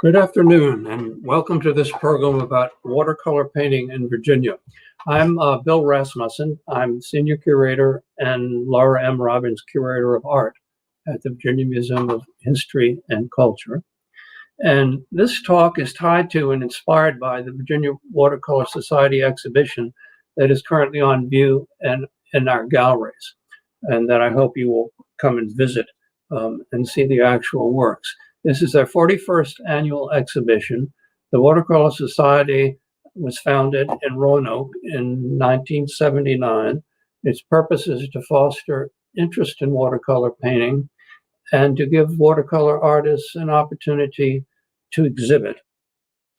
Good afternoon, and welcome to this program about watercolor painting in Virginia. I'm Bill Rasmussen. I'm Senior Curator and Laura M. Robbins Curator of Art at the Virginia Museum of History and Culture. And this talk is tied to and inspired by the Virginia Watercolor Society exhibition that is currently on view and in our galleries, and that I hope you will come and visit and see the actual works. This is their 41st annual exhibition. The Watercolor Society was founded in Roanoke in 1979. Its purpose is to foster interest in watercolor painting and to give watercolor artists an opportunity to exhibit.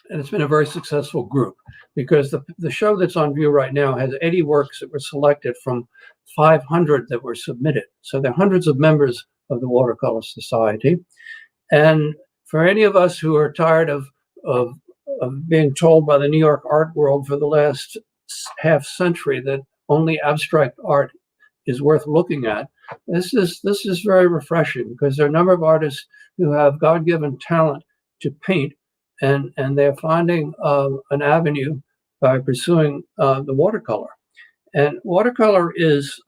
And it's been a very successful group because the show that's on view right now has 80 works that were selected from 500 that were submitted. So there are hundreds of members of the Watercolor Society. And for any of us who are tired of being told by the New York art world for the last half century that only abstract art is worth looking at, this is very refreshing because there are a number of artists who have God-given talent to paint, and they're finding an avenue by pursuing the watercolor. And watercolor is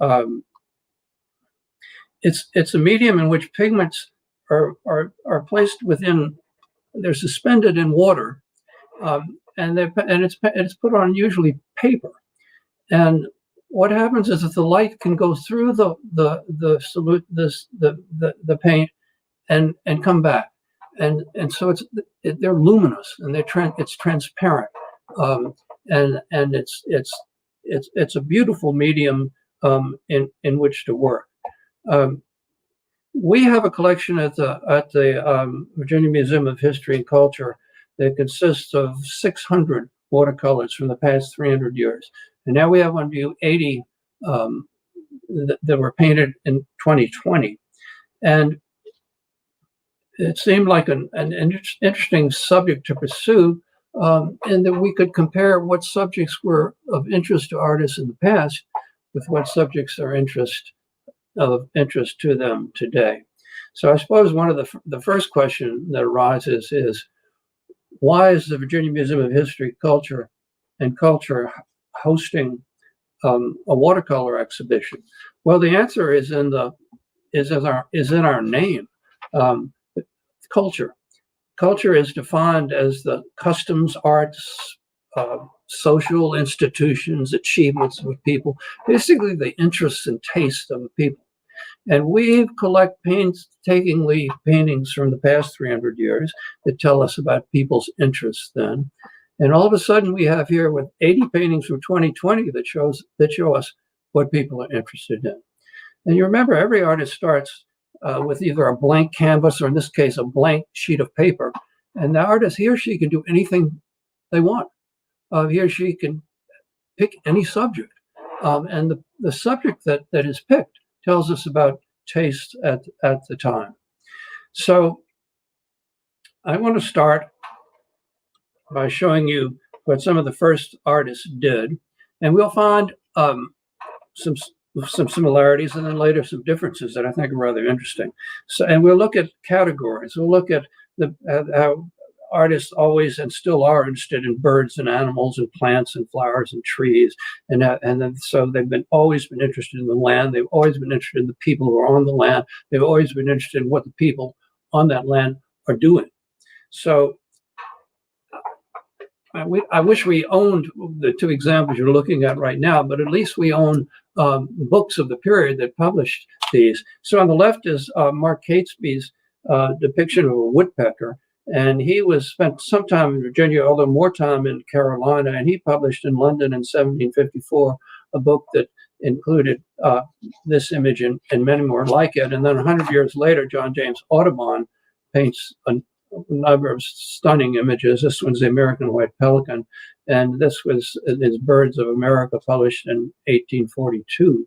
it's a medium in which pigments are placed within, they're suspended in water, and it's put on usually paper. And what happens is that the light can go through the paint and come back, and so they're luminous and it's transparent, and it's a beautiful medium in which to work. We have a collection at the Virginia Museum of History and Culture that consists of 600 watercolors from the past 300 years. And now we have on view 80 that were painted in 2020. And it seemed like an interesting subject to pursue, and that we could compare what subjects were of interest to artists in the past with what subjects are of interest to them today. So I suppose one of the first question that arises is, why is the Virginia Museum of History, Culture and Culture hosting a watercolor exhibition? Well, the answer is in our name. Culture. Culture is defined as the customs, arts, social institutions, achievements of people, basically the interests and tastes of the people. And we collect painstakingly paintings from the past 300 years that tell us about people's interests then. And all of a sudden we have here with 80 paintings from 2020 that show us what people are interested in. And you remember every artist starts with either a blank canvas or in this case a blank sheet of paper. And the artist, he or she can do anything they want. He or she can pick any subject. And the subject that is picked tells us about taste at the time. So I want to start by showing you what some of the first artists did. And we'll find some similarities and then later some differences that I think are rather interesting. So, and we'll look at categories. We'll look at how artists always and still are interested in birds and animals and plants and flowers and trees, and then so they've always been interested in the land. They've always been interested in the people who are on the land. They've always been interested in what the people on that land are doing. So I wish we owned the two examples you're looking at right now, but at least we own books of the period that published these. So on the left is Mark Catesby's depiction of a woodpecker. And he spent some time in Virginia, although more time in Carolina, and he published in London in 1754 a book that included this image and many more like it. And then 100 years later, John James Audubon paints a number of stunning images. This one's the American white pelican, and this was his Birds of America, published in 1842.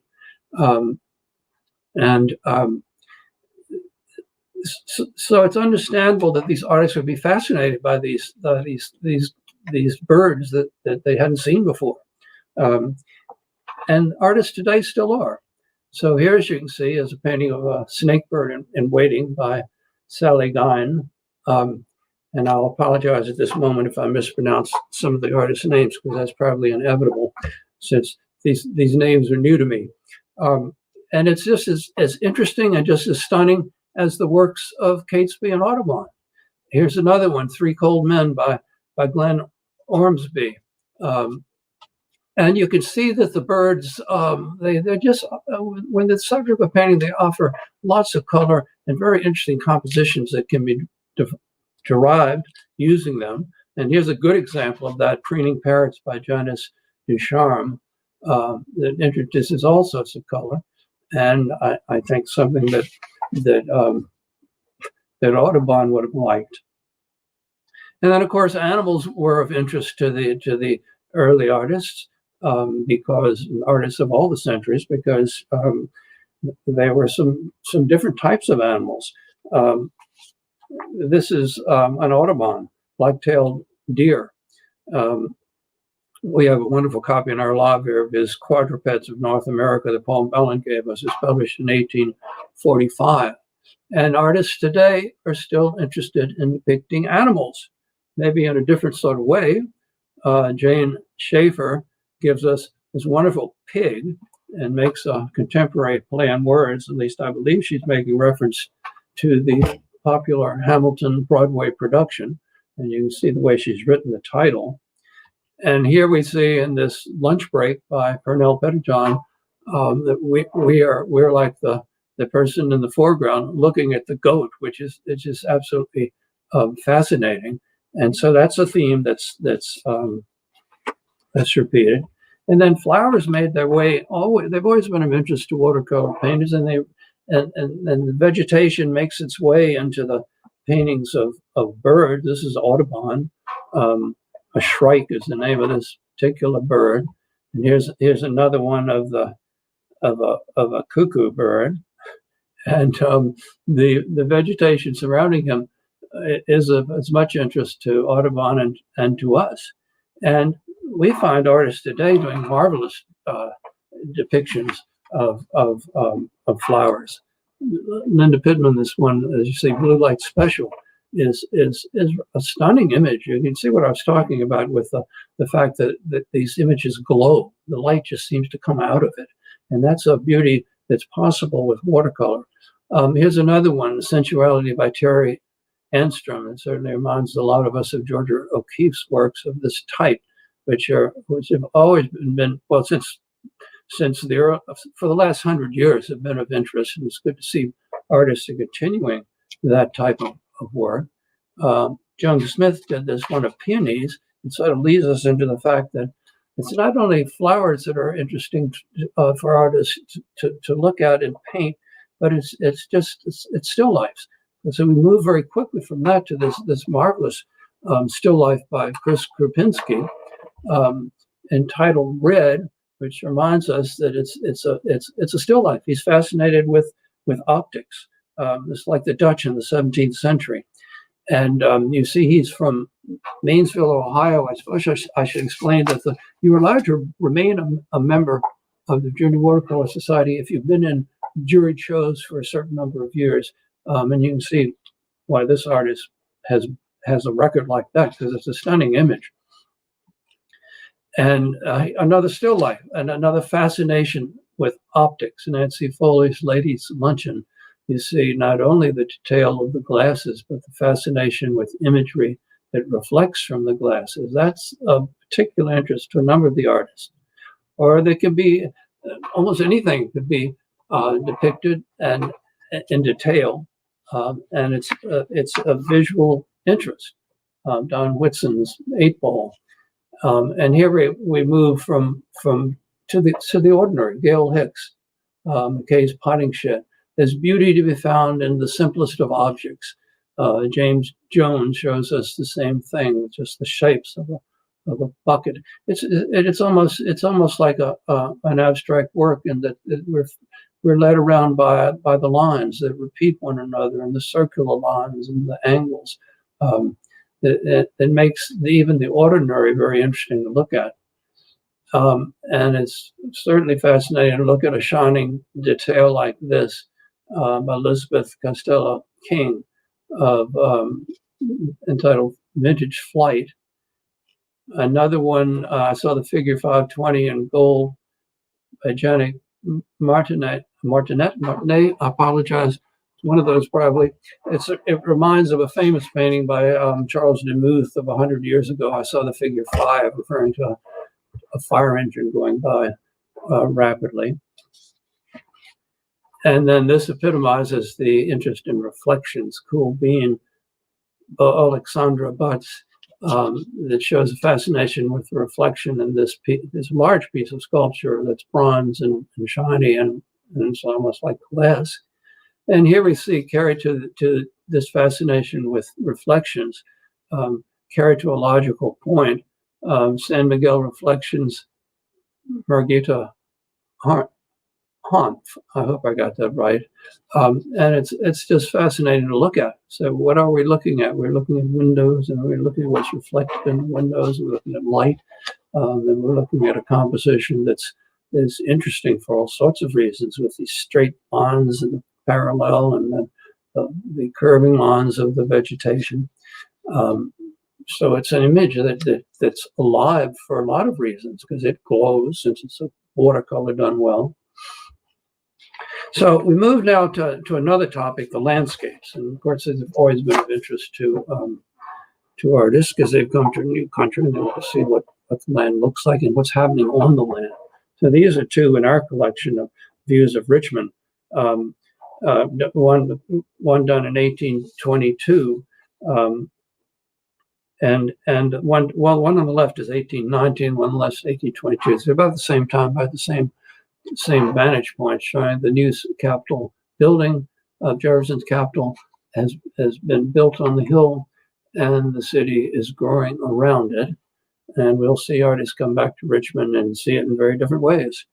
So it's understandable that these artists would be fascinated by these birds that they hadn't seen before, and artists today still are. So here, as you can see, is a painting of a snake bird in waiting by Sally Guine, And I'll apologize at this moment if I mispronounce some of the artists' names, because that's probably inevitable since these names are new to me. And it's just as interesting and just as stunning as the works of Catesby and Audubon. Here's another one, Three Cold Men by Gwen Ormsby. And you can see that the birds, they're just, when the subject of painting, they offer lots of color and very interesting compositions that can be derived using them. And here's a good example of that, Preening Parrots by Jonas Ducharme, that introduces all sorts of color. And I think something that Audubon would have liked. And then, of course, animals were of interest to the early artists, because artists of all the centuries, because there were some different types of animals. This is an Audubon, black-tailed deer. We have a wonderful copy in our lab here of his Quadrupeds of North America that Paul Bellin gave us. It's published in 1845. And artists today are still interested in depicting animals, maybe in a different sort of way. Jane Shaffer gives us this wonderful pig and makes a contemporary play on words. At least I believe she's making reference to the popular Hamilton Broadway production. And you can see the way she's written the title. And here we see in this lunch break by Pernell Pettijohn that we're like the person in the foreground looking at the goat, which is absolutely fascinating. And so that's a theme that's repeated. And then flowers made their way they've always been of interest to watercolor painters, and the vegetation makes its way into the paintings of birds. This is Audubon. A shrike is the name of this particular bird. And here's another one of a cuckoo bird. And the vegetation surrounding him is of as much interest to Audubon and to us. And we find artists today doing marvelous depictions of flowers. Linda Pittman, this one, as you see, Blue Light Special, is a stunning image. You can see what I was talking about with the fact that these images glow. The light just seems to come out of it. And that's a beauty that's possible with watercolor. Here's another one, Sensuality by Terry Enstrom. It certainly reminds a lot of us of Georgia O'Keeffe's works of this type, which have always been well, since for the last 100 years have been of interest. And it's good to see artists are continuing that type of work. Joan Smith did this one of peonies, and sort of leads us into the fact that it's not only flowers that are interesting for artists to look at and paint, but it's still lifes. And so we move very quickly from that to this marvelous still life by Chris Krapinski, entitled Red, which reminds us that it's a still life. He's fascinated with optics. It's like the Dutch in the 17th century. And you see he's from Maysville, Ohio. I suppose I should explain that you were allowed to remain a member of the Virginia Watercolor Society if you've been in juried shows for a certain number of years. And you can see why this artist has a record like that, because it's a stunning image. And another still life and another fascination with optics. Nancy Foley's Ladies' Luncheon. You see not only the detail of the glasses, but the fascination with imagery that reflects from the glasses. That's of particular interest to a number of the artists. Or there can be almost anything could be depicted and in detail, and it's a visual interest. Don Whitson's 8-Ball, and here we move from to the ordinary. Gail Hicks, McKay's Potting Shed. There's beauty to be found in the simplest of objects. James Jones shows us the same thing, just the shapes of a bucket. It's almost like an abstract work in that we're led around by the lines that repeat one another, and the circular lines and the angles. It makes even the ordinary very interesting to look at. And it's certainly fascinating to look at a shining detail like this by Elizabeth Costello King of entitled Vintage Flight. Another one, I saw the figure 520 in gold by Janet Martinet, I apologize. It's one of those probably. It reminds of a famous painting by Charles Demuth of 100 years ago. I saw the figure 5 referring to a fire engine going by rapidly. And then this epitomizes the interest in reflections. Cool Bean, Alexandra Butts, that shows a fascination with the reflection in this large piece of sculpture that's bronze and shiny and it's almost like glass. And here we see carried to this fascination with reflections, carried to a logical point. San Miguel Reflections, Margita Haunt. I hope I got that right. And it's just fascinating to look at. So what are we looking at? We're looking at windows, and we're looking at what's reflected in the windows. We're looking at light, and we're looking at a composition that's interesting for all sorts of reasons, with these straight lines and parallel, and the curving lines of the vegetation. So it's an image that's alive for a lot of reasons, because it glows since it's a watercolor done well. So we move now to another topic, the landscapes. And of course, they've always been of interest to artists, because they've come to a new country and they want to see what the land looks like and what's happening on the land. So these are two in our collection of views of Richmond. One done in 1822, and one on the left is 1819, one on the left is 1822. So about the same time, by the same vantage point, showing the new Capitol building of Jefferson's Capitol has been built on the hill, and the city is growing around it. And we'll see artists come back to Richmond and see it in very different ways.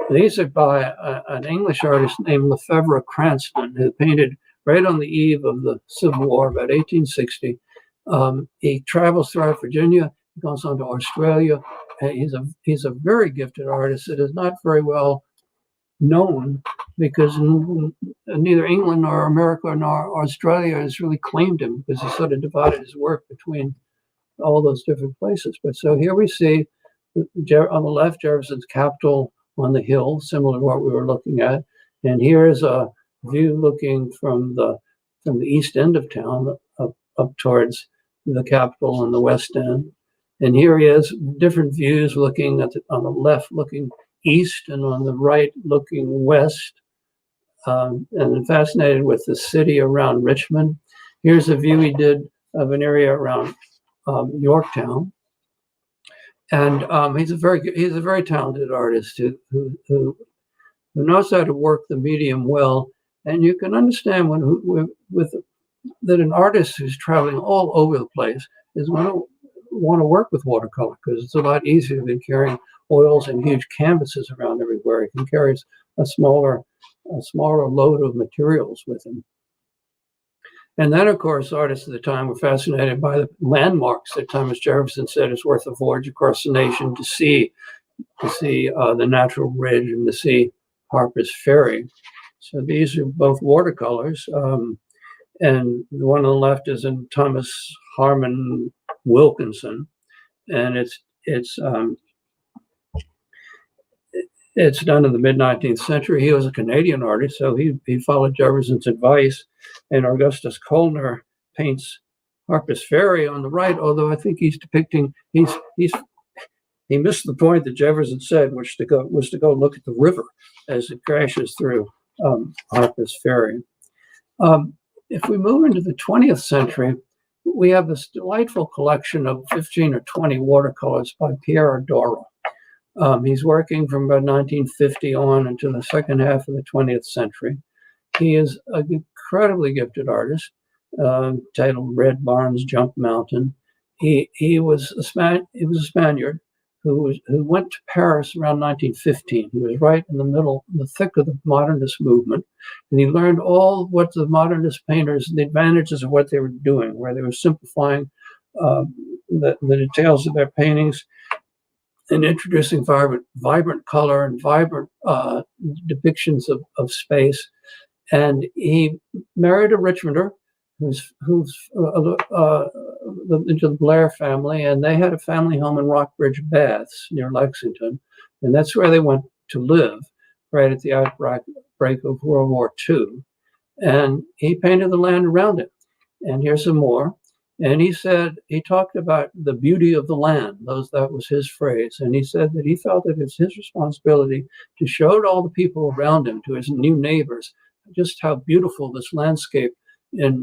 These are by an English artist named Lefebvre Cranston, who painted right on the eve of the Civil War, about 1860. He travels throughout Virginia, he goes on to Australia. He's a very gifted artist that is not very well known, because neither England nor America nor Australia has really claimed him, because he sort of divided his work between all those different places. But so here we see on the left Jefferson's Capitol on the hill, similar to what we were looking at. And here's a view looking from the east end of town up towards the Capitol on the west end. And here he is, different views looking on the left, looking east, and on the right, looking west. And I'm fascinated with the city around Richmond. Here's a view he did of an area around Yorktown. And he's a very talented artist who knows how to work the medium well. And you can understand that an artist who's traveling all over the place is going to want to work with watercolor, because it's a lot easier than carrying oils and huge canvases around everywhere. He can carry a smaller load of materials with him. And then, of course, artists at the time were fascinated by the landmarks that Thomas Jefferson said it's worth a voyage across the nation to see the natural ridge and to see Harper's Ferry. So these are both watercolors. And the one on the left is in Thomas Harmon Wilkinson, and it's done in the mid-19th century. He was a Canadian artist, so he followed Jefferson's advice. And Augustus Coldner paints Harper's Ferry on the right, although I think he's depicting he missed the point that Jefferson said, which was to go look at the river as it crashes through Harper's Ferry. If we move into the 20th century, we have this delightful collection of 15 or 20 watercolors by Pierre or Dora. He's working from about 1950 on into the second half of the 20th century. He is an incredibly gifted artist, titled Red Barns Jump Mountain. He was a Spaniard who went to Paris around 1915. He was right in the thick of the modernist movement, and he learned all what the modernist painters, the advantages of what they were doing, where they were simplifying the details of their paintings and introducing vibrant color and vibrant depictions of space. And he married a Richmonder into the Blair family, and they had a family home in Rockbridge Baths near Lexington, and that's where they went to live right at the outbreak of World War II. And he painted the land around it. And here's some more. And he said, he talked about the beauty of the land. That was his phrase. And he said that he felt that it's his responsibility to show to all the people around him, to his new neighbors, just how beautiful this landscape in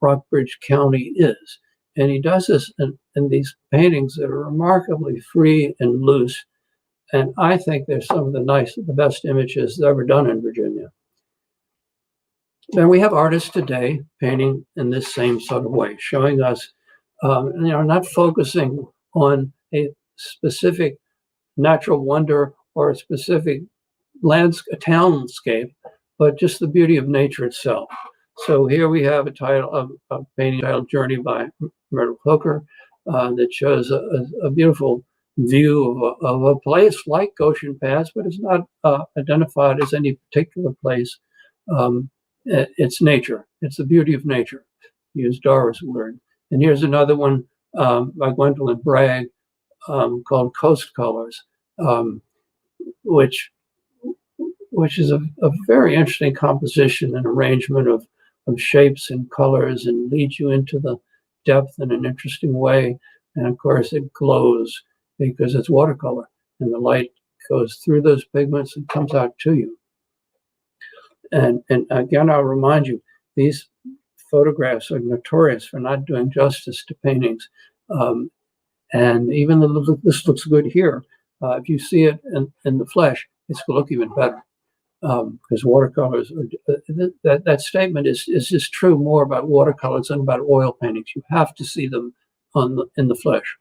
Rockbridge County is. And he does this in these paintings that are remarkably free and loose. And I think they're some of the best images ever done in Virginia. And we have artists today painting in this same sort of way, showing us, not focusing on a specific natural wonder or a specific townscape, but just the beauty of nature itself. So here we have a painting titled Journey by Myrtle that shows a beautiful view of a place like Goshen Pass, but it's not identified as any particular place. It's nature. It's the beauty of nature, to use Dora's word. And here's another one by Gwendolyn Bragg called Coast Colors, which is a very interesting composition and arrangement of shapes and colors, and leads you into the depth in an interesting way. And of course, it glows because it's watercolor, and the light goes through those pigments and comes out to you. And again, I'll remind you, these photographs are notorious for not doing justice to paintings. And even though this looks good here, if you see it in the flesh, it's going to look even better. Because watercolors, that statement is just true more about watercolors than about oil paintings. You have to see them in the flesh.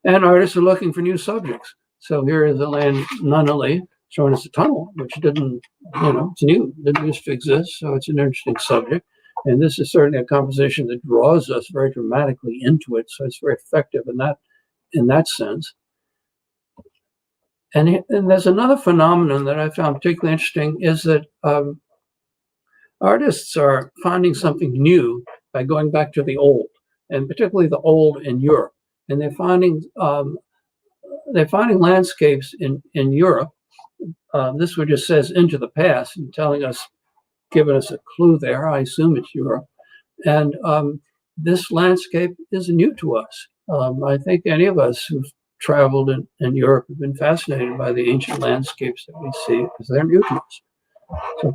And artists are looking for new subjects. So here is Elaine Nunnally showing us a tunnel, which didn't, it's new, didn't used to exist. So it's an interesting subject. And this is certainly a composition that draws us very dramatically into it. So it's very effective in that sense. And there's another phenomenon that I found particularly interesting, is that artists are finding something new by going back to the old, and particularly the old in Europe. And they're finding landscapes in Europe. This one just says into the past, and giving us a clue there. I assume it's Europe. And this landscape is new to us. I think any of us who've traveled in Europe have been fascinated by the ancient landscapes that we see, because they're new to us. So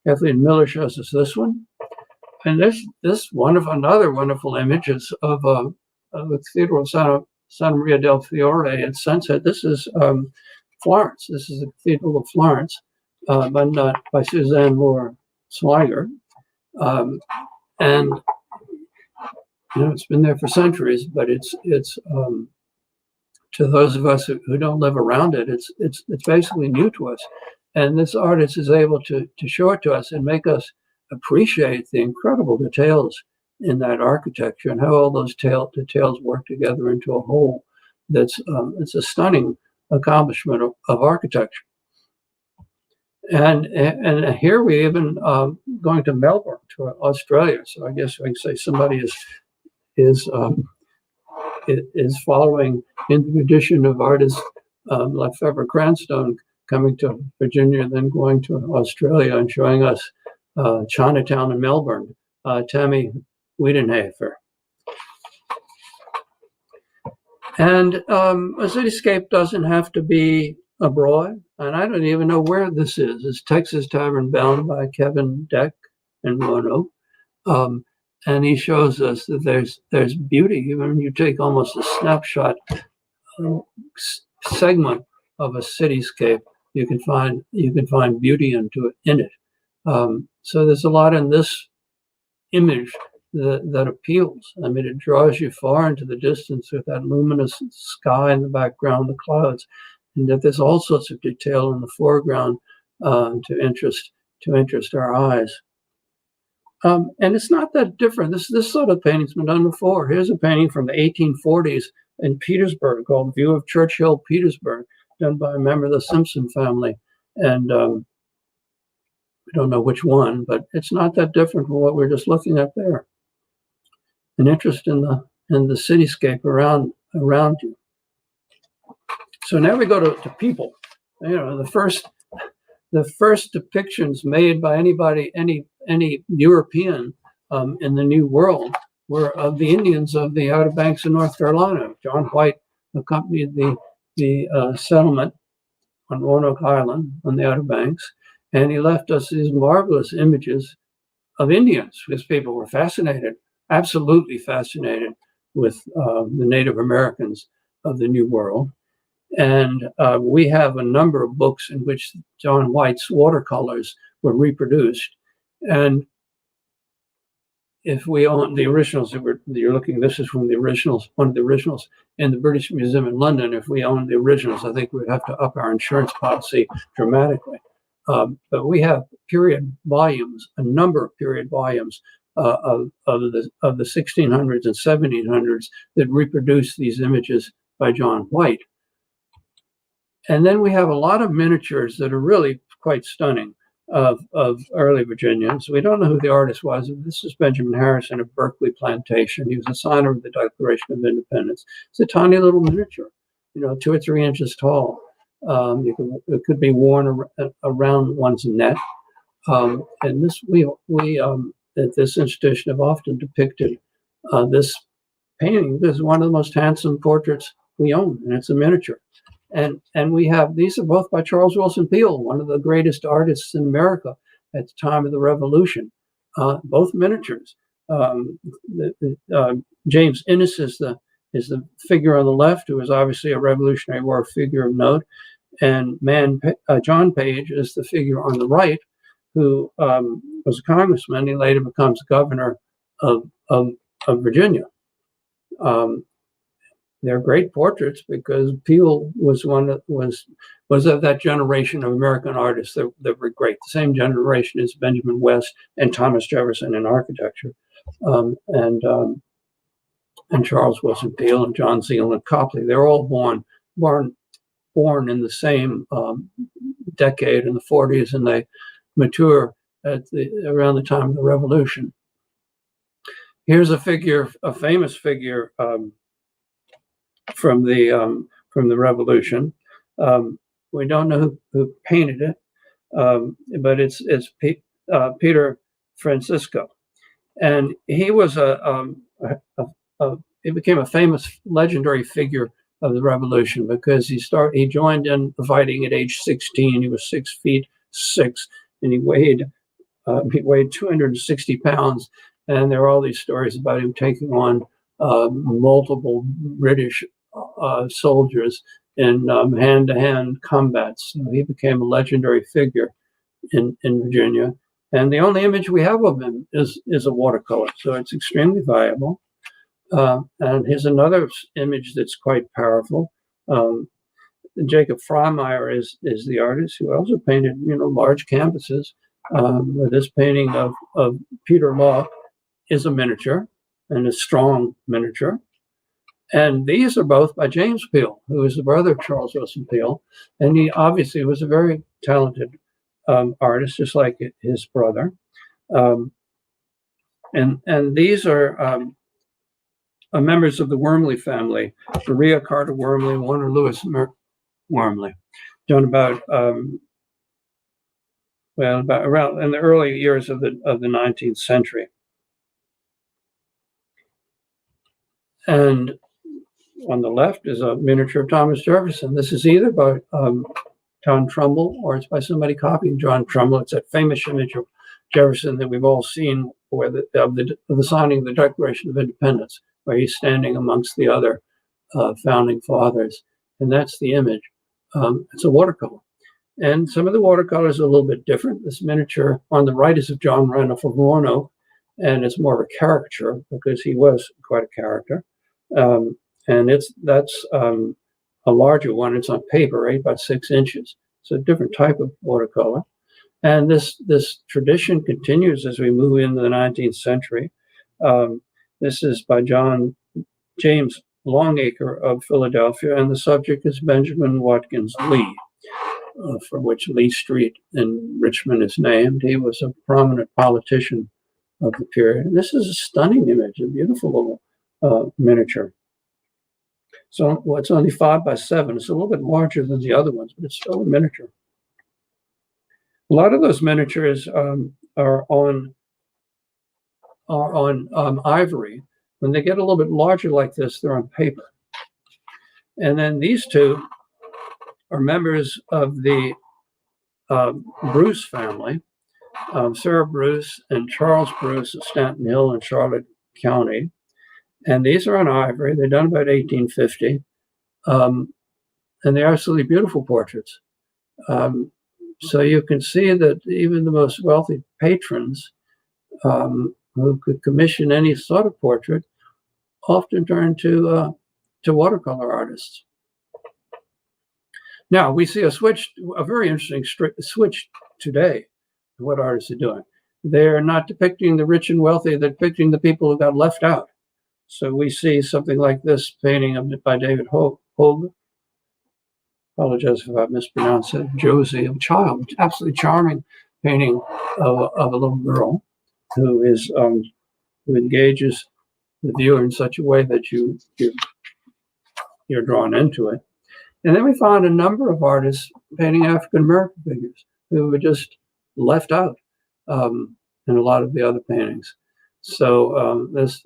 Kathleen Miller shows us this one. And this another wonderful image is of the Cathedral of Santa Maria del Fiore at sunset. This is Florence. This is the Cathedral of Florence, by Suzanne Moore Sliger. And it's been there for centuries, but it's to those of us who don't live around it, it's basically new to us. And this artist is able to show it to us and make us appreciate the incredible details in that architecture, and how all those details work together into a whole. It's a stunning accomplishment of architecture. And here we even going to Melbourne, to Australia. So I guess I can say somebody is following in the tradition of artists Lefebvre Cranstone coming to Virginia and then going to Australia and showing us Chinatown in Melbourne, Tammy Wiedenhofer. And a cityscape doesn't have to be abroad, and I don't even know where this is. It's Texas Tavern Bound by Kevin Deck and Mono. And he shows us that there's beauty. Even when you take almost a snapshot segment of a cityscape, you can find beauty in it. So there's a lot in this image that appeals. I mean, it draws you far into the distance with that luminous sky in the background, the clouds, and that there's all sorts of detail in the foreground to interest our eyes. And it's not that different. This sort of painting's been done before. Here's a painting from the 1840s in Petersburg called View of Churchill, Petersburg, done by a member of the Simpson family. And We don't know which one, but it's not that different from what we're just looking at there. An interest in the cityscape around you. So now we go to people. The first depictions made by anybody, any European in the New World were of the Indians of the Outer Banks of North Carolina. John White accompanied the settlement on Roanoke Island on the Outer Banks, and he left us these marvelous images of Indians because people were fascinated, absolutely fascinated with the Native Americans of the New World. And we have a number of books in which John White's watercolors were reproduced. And if we own the originals that you're looking, this is from the originals, one of the originals in the British Museum in London. If we owned the originals, I think we'd have to up our insurance policy dramatically. But we have period volumes, a number of period volumes of the 1600s and 1700s that reproduce these images by John White. And then we have a lot of miniatures that are really quite stunning of early Virginians. We don't know who the artist was. This is Benjamin Harrison of Berkeley Plantation. He was a signer of the Declaration of Independence. It's a tiny little miniature, 2 or 3 inches tall. It could be worn around one's neck. And this we at this institution have often depicted this painting. This is one of the most handsome portraits we own, and it's a miniature. And we have, these are both by Charles Willson Peale, one of the greatest artists in America at the time of the Revolution, both miniatures. James Innes is the figure on the left, who is obviously a Revolutionary War figure of note. And John Page is the figure on the right, who was a congressman. He later becomes governor of Virginia. They're great portraits because Peale was one that was of that generation of American artists that were great. The same generation as Benjamin West and Thomas Jefferson in architecture, and Charles Willson Peale and John Zealand Copley. They're all born in the same decade in the 40s, and they mature around the time of the Revolution. Here's a famous figure. From the Revolution. We don't know who painted it, but it's Peter Francisco, and he was he became a famous legendary figure of the Revolution because he joined in the fighting at age 16. He was 6'6", and he weighed 260 pounds. And there are all these stories about him taking on multiple British soldiers in hand-to-hand combats. So he became a legendary figure in Virginia. And the only image we have of him is a watercolor, so it's extremely valuable. And here's another image that's quite powerful. Jacob Freimeyer is the artist who also painted, large canvases. This painting of Peter Law is a miniature, and a strong miniature. And these are both by James Peale, who is the brother of Charles Willson Peale. And he obviously was a very talented artist, just like his brother. And these are members of the Wormley family, Maria Carter Wormley and Warner Lewis Wormley, done about around in the early years of the 19th century. And on the left is a miniature of Thomas Jefferson. This is either by John Trumbull or it's by somebody copying John Trumbull. It's that famous image of Jefferson that we've all seen of the signing of the Declaration of Independence, where he's standing amongst the other founding fathers. And that's the image. It's a watercolor. And some of the watercolors are a little bit different. This miniature on the right is of John Randolph of Roanoke, and it's more of a caricature because he was quite a character. And that's a larger one. It's on paper, 8 by 6 inches. It's a different type of watercolor. And this tradition continues as we move into the 19th century. This is by James Longacre of Philadelphia, and the subject is Benjamin Watkins Lee. for which Lee Street in Richmond is named. He was a prominent politician of the period. And this is a stunning image, a beautiful little miniature. So it's only 5 by 7. It's a little bit larger than the other ones, but it's still a miniature. A lot of those miniatures are on ivory. When they get a little bit larger like this, they're on paper. And then these two are members of the Bruce family, Sarah Bruce and Charles Bruce of Stanton Hill in Charlotte County. And these are on ivory. They're done about 1850. And they're absolutely beautiful portraits. So you can see that even the most wealthy patrons who could commission any sort of portrait often turn to watercolor artists. Now we see a very interesting switch today in what artists are doing. They're not depicting the rich and wealthy, they're depicting the people who got left out. So we see something like this painting by David Hogue. Apologize if I mispronounce it. Josie, a child, absolutely charming painting of a little girl who is who engages the viewer in such a way that you're drawn into it. And then we found a number of artists painting African American figures who were just left out in a lot of the other paintings. So this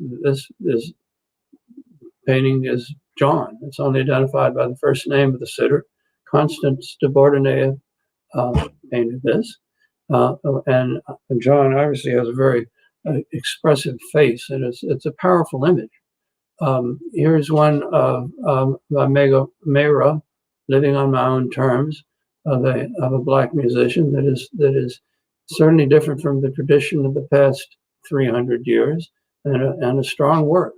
painting is John. It's only identified by the first name of the sitter. Constance de Bordenave painted this. And John obviously has a very expressive face, and it's a powerful image. Here's one of Myrtle, Living on My Own Terms, of a Black musician that is certainly different from the tradition of the past 300 years, and a strong work.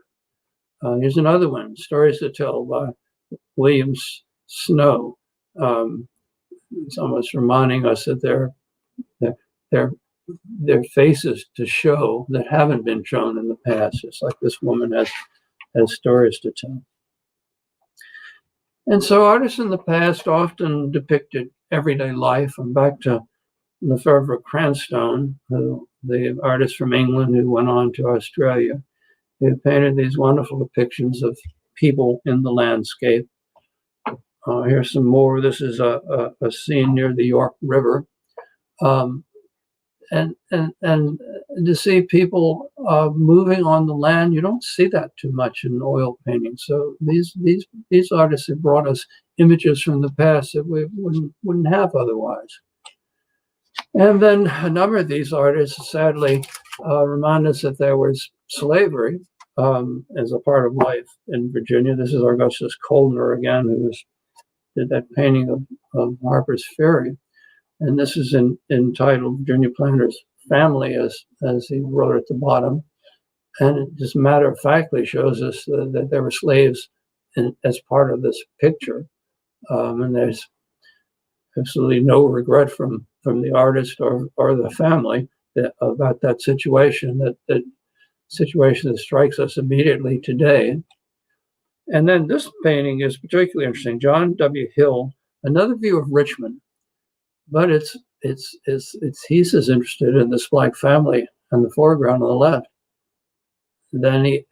Here's another one, Stories to Tell by William Snow. It's almost reminding us that they're faces to show that haven't been shown in the past. It's like this woman has stories to tell. And so artists in the past often depicted everyday life. I'm back to Lefebvre Cranstoun, the artist from England who went on to Australia. He painted these wonderful depictions of people in the landscape. Here's some more. This is a scene near the York River. And to see people moving on the land, you don't see that too much in oil painting. So these artists have brought us images from the past that we wouldn't have otherwise. And then a number of these artists, sadly, remind us that there was slavery as a part of life in Virginia. This is Augustus Coldner again, who did that painting of Harper's Ferry. And this is entitled Virginia Planter's Family, as he wrote at the bottom. And it just matter-of-factly shows us that there were slaves as part of this picture. And there's absolutely no regret from the artist or the family about that situation, that situation that strikes us immediately today. And then this painting is particularly interesting. John W. Hill, another view of Richmond. But he's as interested in this Black family in the foreground on the left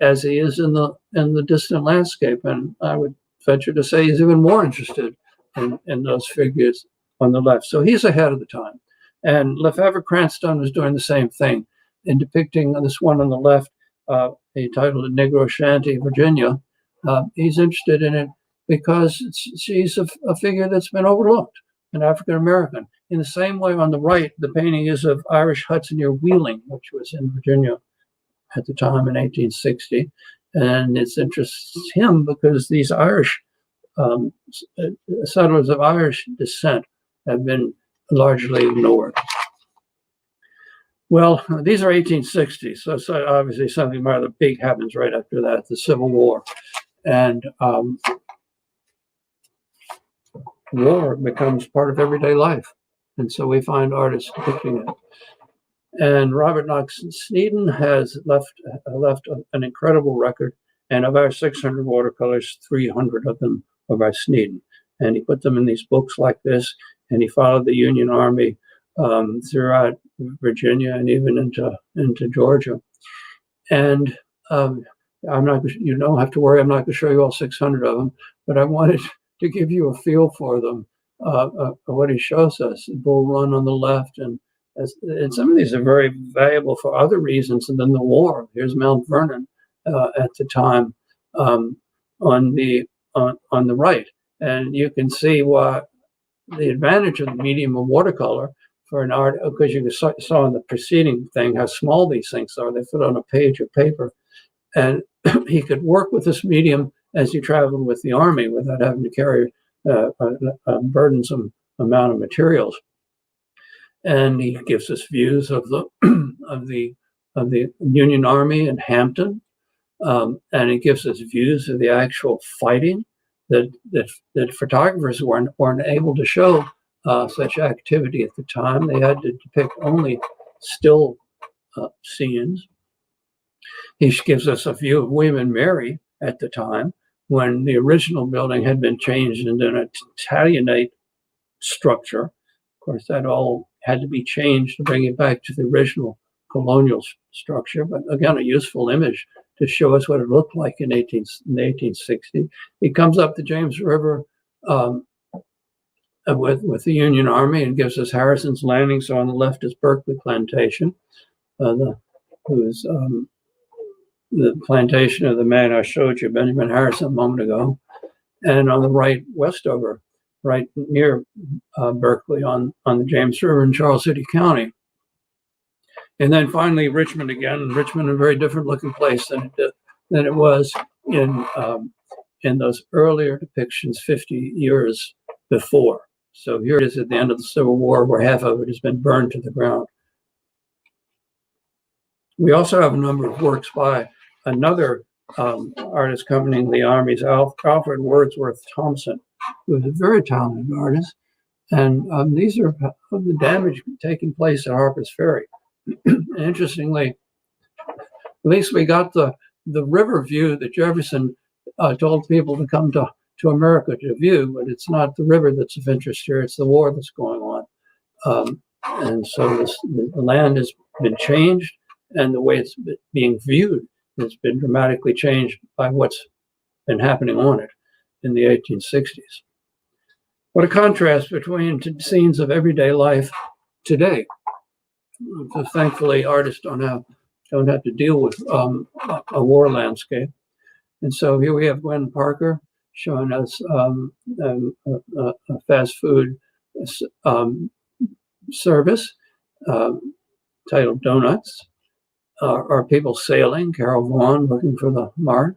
as he is in the distant landscape. And I would venture to say he's even more interested in those figures on the left. So he's ahead of the time. And Lefebvre Cranstoun is doing the same thing in depicting this one on the left, he titled it Negro Shanty, Virginia. He's interested in it because she's a figure that's been overlooked, an African American. In the same way, on the right, the painting is of Irish Hudson near Wheeling, which was in Virginia at the time in 1860. And it interests him because these Irish settlers of Irish descent have been largely ignored. Well, these are 1860s, so obviously something rather big happens right after that, the Civil War. And war becomes part of everyday life. And so we find artists depicting it. And Robert Knox Sneden has left an incredible record. And of our 600 watercolors, 300 of them are by Sneden. And he put them in these books like this. and he followed the Union Army throughout Virginia and even into Georgia. And you don't have to worry, I'm not going to show you all 600 of them, but I wanted to give you a feel for them, what he shows us. Bull Run on the left, and some of these are very valuable for other reasons than the war. Here's Mount Vernon at the time on the right, and you can see what the advantage of the medium of watercolor for an art, because you saw in the preceding thing how small these things are. They fit on a page of paper, and he could work with this medium as he traveled with the army without having to carry a burdensome amount of materials. And he gives us views of the of the Union Army in Hampton, and he gives us views of the actual fighting that photographers weren't able to show such activity at the time. They had to depict only still scenes. He gives us a view of William and Mary at the time, when the original building had been changed into an Italianate structure. Of course, that all had to be changed to bring it back to the original colonial structure, but again, a useful image to show us what it looked like in 1860. He comes up the James River with the Union Army and gives us Harrison's Landing. So on the left is Berkeley Plantation, who's the plantation of the man I showed you, Benjamin Harrison, a moment ago. And on the right, Westover, right near Berkeley on the James River in Charles City County. And then finally, Richmond again. Richmond, a very different looking place than it was in those earlier depictions 50 years before. So here it is at the end of the Civil War, where half of it has been burned to the ground. We also have a number of works by another artist accompanying the armies, Alfred Wordsworth Thompson, who was a very talented artist. And these are of the damage taking place at Harper's Ferry. Interestingly, at least we got the river view that Jefferson told people to come to America to view, but it's not the river that's of interest here, it's the war that's going on. And so the land has been changed, and the way it's being viewed has been dramatically changed by what's been happening on it in the 1860s. What a contrast between scenes of everyday life today. So thankfully, artists don't have to deal with a war landscape. And so here we have Gwen Parker showing us a fast food service titled Donuts. Are people sailing? Carol Vaughan looking for the mark,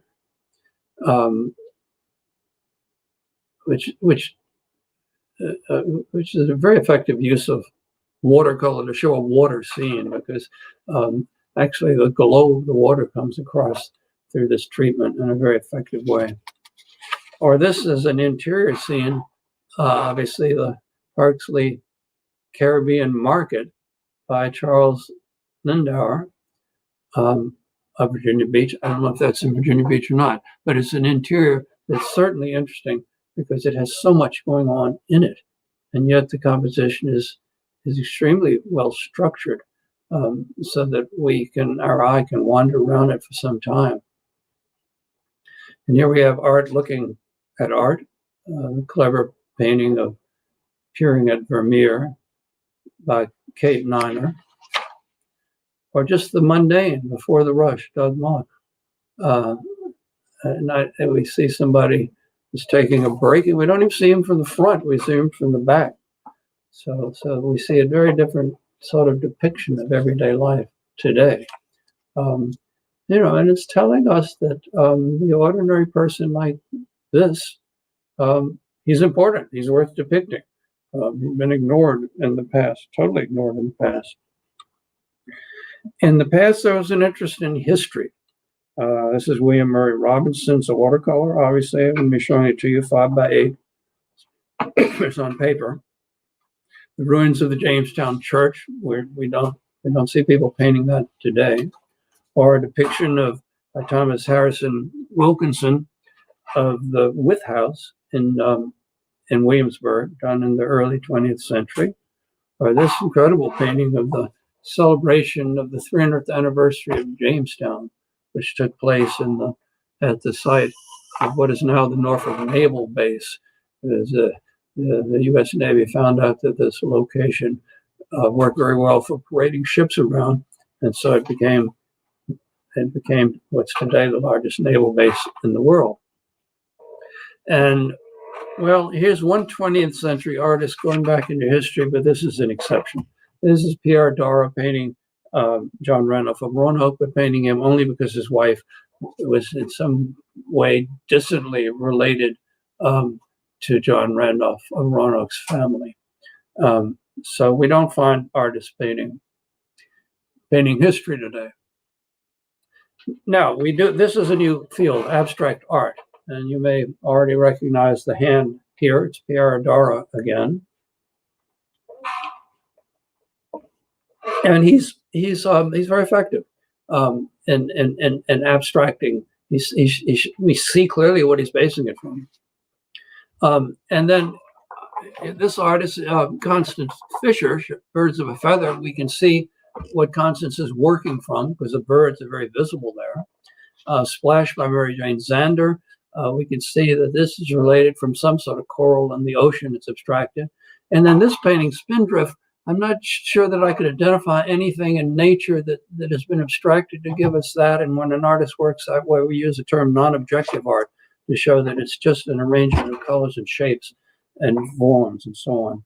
which is a very effective use of watercolor to show a water scene, because actually the glow of the water comes across through this treatment in a very effective way. Or this is an interior scene, obviously the Parksley Caribbean Market by Charles Lindauer of Virginia Beach. I don't know if that's in Virginia Beach or not, but it's an interior that's certainly interesting because it has so much going on in it, and yet the composition is extremely well structured, so that our eye can wander around it for some time. And here we have art looking at art, clever painting of Peering at Vermeer by Kate Niner, or just the mundane Before the Rush, Doug Mock. And we see somebody who's taking a break, and we don't even see him from the front, we see him from the back. So we see a very different sort of depiction of everyday life today. And it's telling us that the ordinary person like this, he's important, he's worth depicting. He's been ignored in the past, totally ignored in the past. In the past, there was an interest in history. This is William Murray Robinson's a watercolor. Obviously, I'm going to be showing it to you 5x8. It's on paper. The ruins of the Jamestown Church, where we don't see people painting that today. Or a depiction of Thomas Harrison Wilkinson of the Wythe House in in Williamsburg, done in the early 20th century, or this incredible painting of the celebration of the 300th anniversary of Jamestown, which took place at the site of what is now the Norfolk Naval Base. The U.S. Navy found out that this location worked very well for parading ships around, and so it became what's today the largest naval base in the world. And well, here's one 20th century artist going back into history, but this is an exception. This is Pierre Dora painting John Randolph of Roanoke, but painting him only because his wife was in some way distantly related to John Randolph of Roanoke's family. So we don't find artists painting history today. Now, this is a new field, abstract art, and you may already recognize the hand here. It's Pierre Dora again. And he's very effective in abstracting. We see clearly what he's basing it from. And then this artist, Constance Fisher, Birds of a Feather, we can see what Constance is working from because the birds are very visible there. Splash by Mary Jane Zander. We can see that this is related from some sort of coral in the ocean. It's abstracted. And then this painting, Spindrift, I'm not sure that I could identify anything in nature that has been abstracted to give us that. And when an artist works that way, we use the term non-objective art to show that it's just an arrangement of colors and shapes and forms and so on.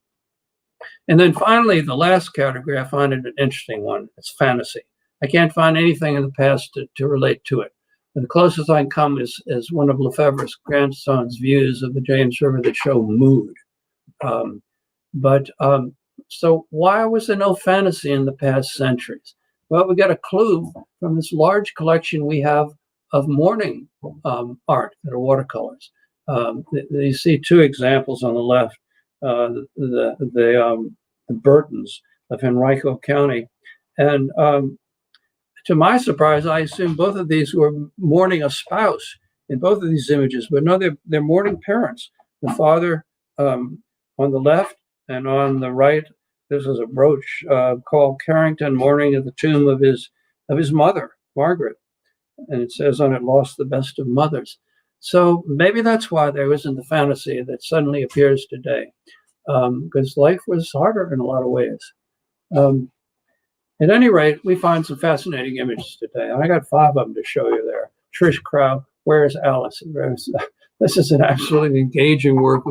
And then finally, the last category, I find it an interesting one. It's fantasy. I can't find anything in the past to relate to it. And the closest I can come is one of Lefebvre's grandson's views of the James River that show mood. So why was there no fantasy in the past centuries? Well, we got a clue from this large collection we have of mourning art that are watercolors. You see two examples on the left, the Burtons of Henrico County. And to my surprise, I assumed both of these were mourning a spouse in both of these images, but no, they're mourning parents. The father on the left, and on the right, this is a brooch called Carrington mourning at the tomb of his mother, Margaret. And it says on it, lost the best of mothers. So maybe that's why there isn't the fantasy that suddenly appears today, because life was harder in a lot of ways. At any rate, we find some fascinating images today. I got 5 of them to show you there. Trish Crow, Where's Alice? This is an absolutely engaging work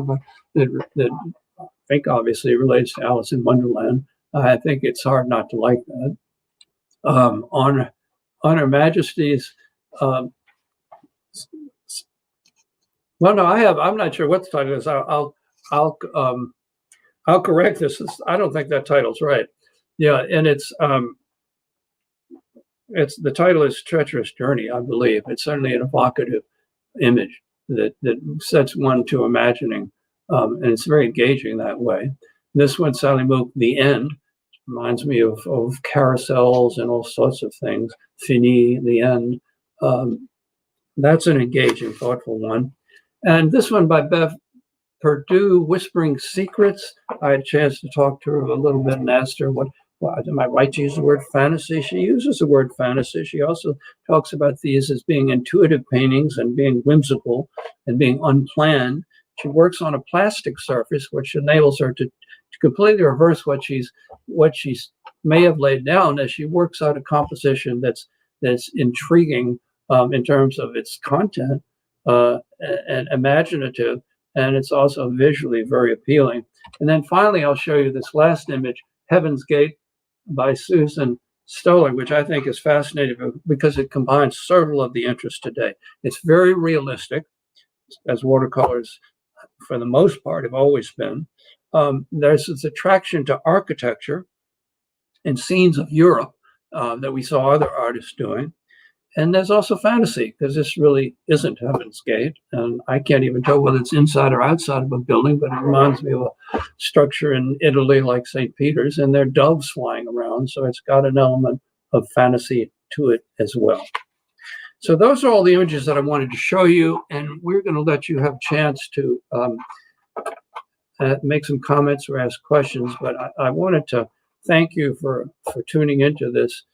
that I think obviously relates to Alice in Wonderland. I think it's hard not to like that. On Her Majesty's, well, no, I'm not sure what the title is. I'll correct this. I don't think that title's right. Yeah, and it's the title is Treacherous Journey, I believe. It's certainly an evocative image that sets one to imagining, and it's very engaging that way. This one, Sally Mook, The End, reminds me of carousels and all sorts of things. Fini, The End. That's an engaging, thoughtful one. And this one by Bev Perdue, Whispering Secrets. I had a chance to talk to her a little bit and asked her, am I right to use the word fantasy? She uses the word fantasy. She also talks about these as being intuitive paintings and being whimsical and being unplanned. She works on a plastic surface, which enables her to completely reverse what she's may have laid down as she works out a composition that's intriguing in terms of its content and imaginative, and it's also visually very appealing. And then finally, I'll show you this last image, Heaven's Gate by Susan Stoller, which I think is fascinating because it combines several of the interests today. It's very realistic, as watercolors, for the most part, have always been. There's this attraction to architecture and scenes of Europe that we saw other artists doing. And there's also fantasy, because this really isn't Heaven's Gate. And I can't even tell whether it's inside or outside of a building, but it reminds me of a structure in Italy like St. Peter's, and there are doves flying around. So it's got an element of fantasy to it as well. So those are all the images that I wanted to show you, and we're going to let you have a chance to make some comments or ask questions. But I wanted to thank you for tuning into this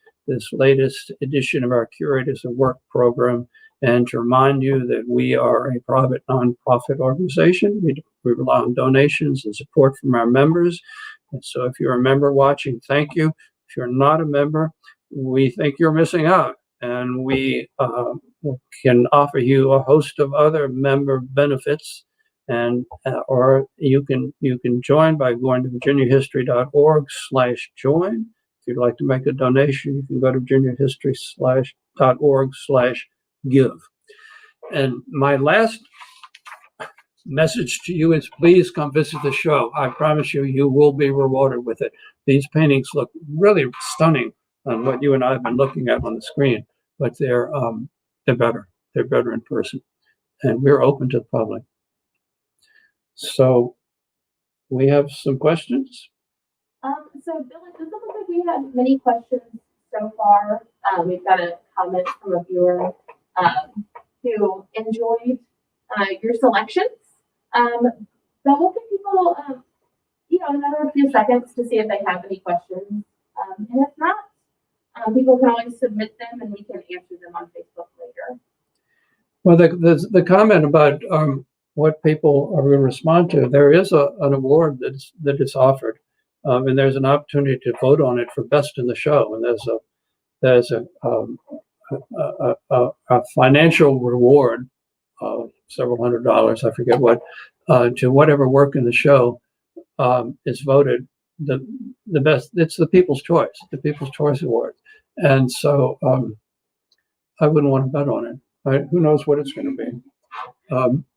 latest edition of our Curators at Work program, and to remind you that we are a private nonprofit organization. We rely on donations and support from our members. And so if you're a member watching, thank you. If you're not a member, we think you're missing out. And we can offer you a host of other member benefits, and or you can join by going to virginiahistory.org/join. If you'd like to make a donation, you can go to virginiahistory.org/give. And my last message to you is, please come visit the show. I promise you, you will be rewarded with it. These paintings look really stunning on what you and I have been looking at on the screen, but they're better. They're better in person, and we're open to the public. So we have some questions. So Bill, it doesn't look like we had many questions so far. We've got a comment from a viewer who enjoyed your selections. But we'll give people, another few seconds to see if they have any questions. And if not, people can always submit them and we can answer them on Facebook later. Well, the comment about what people are going to respond to, there is an award that is offered, and there's an opportunity to vote on it for best in the show. And there's a financial reward of several $100s, I forget what, to whatever work in the show is voted the best. It's the People's Choice, the People's Choice Award. And so I wouldn't want to bet on it. Right? Who knows what it's going to be?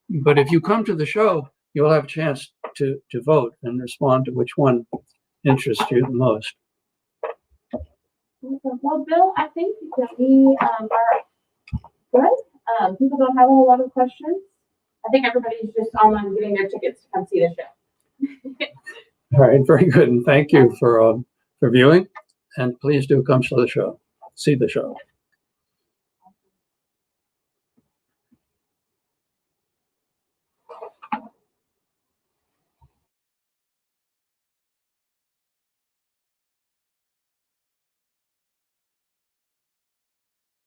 But if you come to the show, you'll have a chance to vote and respond to which one interests you the most. Well, Bill, I think that we are good. People don't have a whole lot of questions. I think everybody's just online getting their tickets to come see the show. All right, very good. And thank you for viewing. And please do come to the show, see the show.